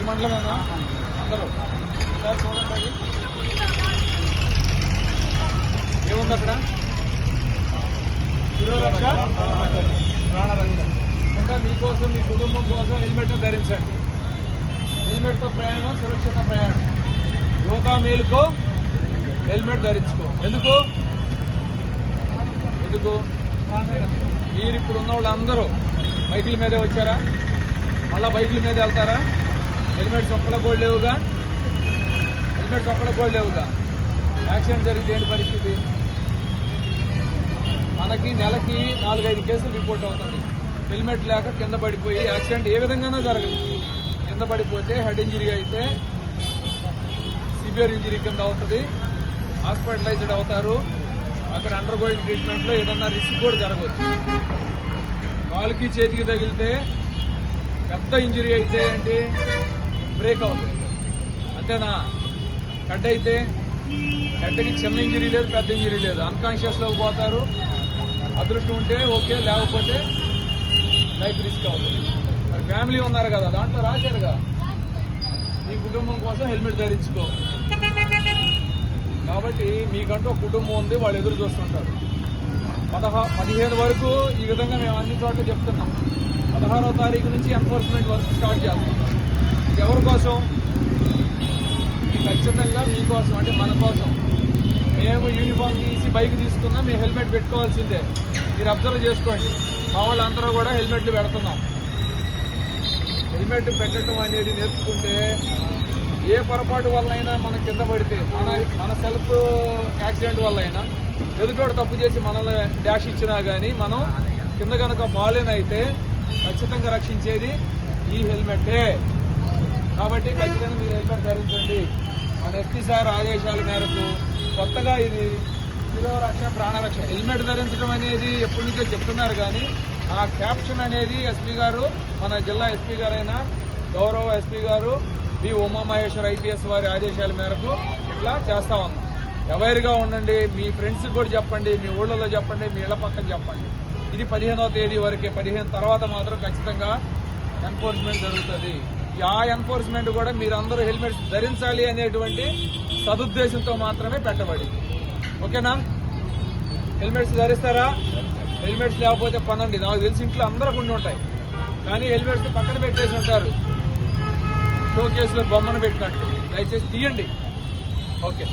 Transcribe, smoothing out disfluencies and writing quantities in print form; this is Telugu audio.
ఈ మండలమేనా అందరూ సార్ చూడండి అది ఏముంది అక్కడ శిరోరక్ష ప్రాణరక్ష ఇంకా మీకోసం మీ కుటుంబం కోసం హెల్మెట్ ధరించండి. హెల్మెట్తో ప్రయాణం సురక్షిత ప్రయాణం. యువత మేలుకో హెల్మెట్ ధరించుకో. ఎందుకు మీరు ఇప్పుడు ఉన్న వాళ్ళందరూ బైకుల మీదే వచ్చారా? మళ్ళా బైకుల మీద వెళ్తారా? హెల్మెట్స్ ఒక్కళ్ళకు కూడా లేవుగా. యాక్సిడెంట్ జరిగితే ఏంటి పరిస్థితి? మనకి నెలకి 4-5 కేసులు రిపోర్ట్ అవుతుంది. హెల్మెట్ లేక కింద పడిపోయి యాక్సిడెంట్ ఏ విధంగానూ జరగదు. కింద పడిపోతే హెడ్ ఇంజరీ అయితే సివియర్ ఇంజరీ కింద అవుతుంది. హాస్పిటలైజ్డ్ అవుతారు. అక్కడ అండర్ గోయింగ్ ట్రీట్మెంట్లో ఏదన్నా రిస్క్ కూడా జరగవచ్చు. కాలుకి చేతికి తగిలితే పెద్ద ఇంజరీ అయితే ఏంటి బ్రేక్ అవుతుంది అంతేనా? హెడ్ అయితే హెడ్కి చిన్న ఇంజరీ లేదు, పెద్ద ఇంజరీ లేదు. అన్కాన్షియస్లోకి పోతారు. అదృష్టం ఉంటే ఓకే, లేకపోతే లైఫ్ రిస్క్ అవుతుంది. మరి ఫ్యామిలీ ఉన్నారు కదా, దాంట్లో రాశారుగా మీ కుటుంబం కోసం హెల్మెట్ ధరించుకో. కాబట్టి మీకంటూ ఒక కుటుంబం ఉంది, వాళ్ళు ఎదురు చూస్తుంటారు. 15 వరకు ఈ విధంగా మేము అన్ని చోట్ల చెప్తున్నాం. 16వ తారీఖు నుంచి ఎన్ఫోర్స్మెంట్ వర్క్ స్టార్ట్ చేస్తాం. ఎవరి కోసం? ఖచ్చితంగా మీకోసం, అంటే మన కోసం. మేము యూనిఫామ్ తీసి బైక్ తీసుకున్నా మేము హెల్మెట్ పెట్టుకోవాల్సిందే. మీరు అబ్జర్వ్ చేసుకోండి. మా వాళ్ళందరూ కూడా హెల్మెట్లు పెడుతున్నాం. హెల్మెట్ పెట్టడం అనేది నేర్చుకుంటే ఏ పొరపాటు వల్ల అయినా మనం కింద పడితే, మన సెల్ఫ్ యాక్సిడెంట్ వల్ల అయినా, ఎదుటోడు తప్పు చేసి మనల్ని డాష్ ఇచ్చినా కానీ మనం కింద కనుక బాలేనైతే ఖచ్చితంగా రక్షించేది ఈ హెల్మెట్టే. కాబట్టి ఖచ్చితంగా మీరు హెల్మెట్ ధరించండి. మన ఎస్పీ సార్ ఆదేశాల మేరకు కొత్తగా ఇది శిరోరక్ష ప్రాణరక్ష హెల్మెట్ ధరించడం అనేది ఎప్పటి నుంచో చెప్తున్నారు. కానీ ఆ క్యాప్షన్ అనేది ఎస్పీ గారు, మన జిల్లా ఎస్పీ గారైన గౌరవ ఎస్పీ గారు బి ఉమామహేశ్వర్ ఐపీఎస్ వారి ఆదేశాల మేరకు ఇట్లా చేస్తా ఉన్నాం. అవేర్గా ఉండండి. మీ ఫ్రెండ్స్కి కూడా చెప్పండి, మీ ఊళ్ళలో చెప్పండి, మీ ఇళ్ల పక్కన చెప్పండి. ఇది 15వ తేదీ వరకే. 15 తర్వాత మాత్రం ఖచ్చితంగా ఎన్ఫోర్స్మెంట్ జరుగుతుంది. ఆ ఎన్ఫోర్స్మెంట్ కూడా మీరందరూ హెల్మెట్స్ ధరించాలి అనేటువంటి సదుద్దేశంతో మాత్రమే పెట్టబడింది. ఓకేనా? హెల్మెట్స్ ధరిస్తారా? హెల్మెట్స్ లేకపోతే పనండి. నాకు తెలిసి ఇంట్లో అందరికి ఉండి ఉంటాయి, కానీ హెల్మెట్స్ పక్కన పెట్టేసి ఉంటారు. షో కేసులో బొమ్మను పెట్టినట్టు. దయచేసి తీయండి. ఓకే.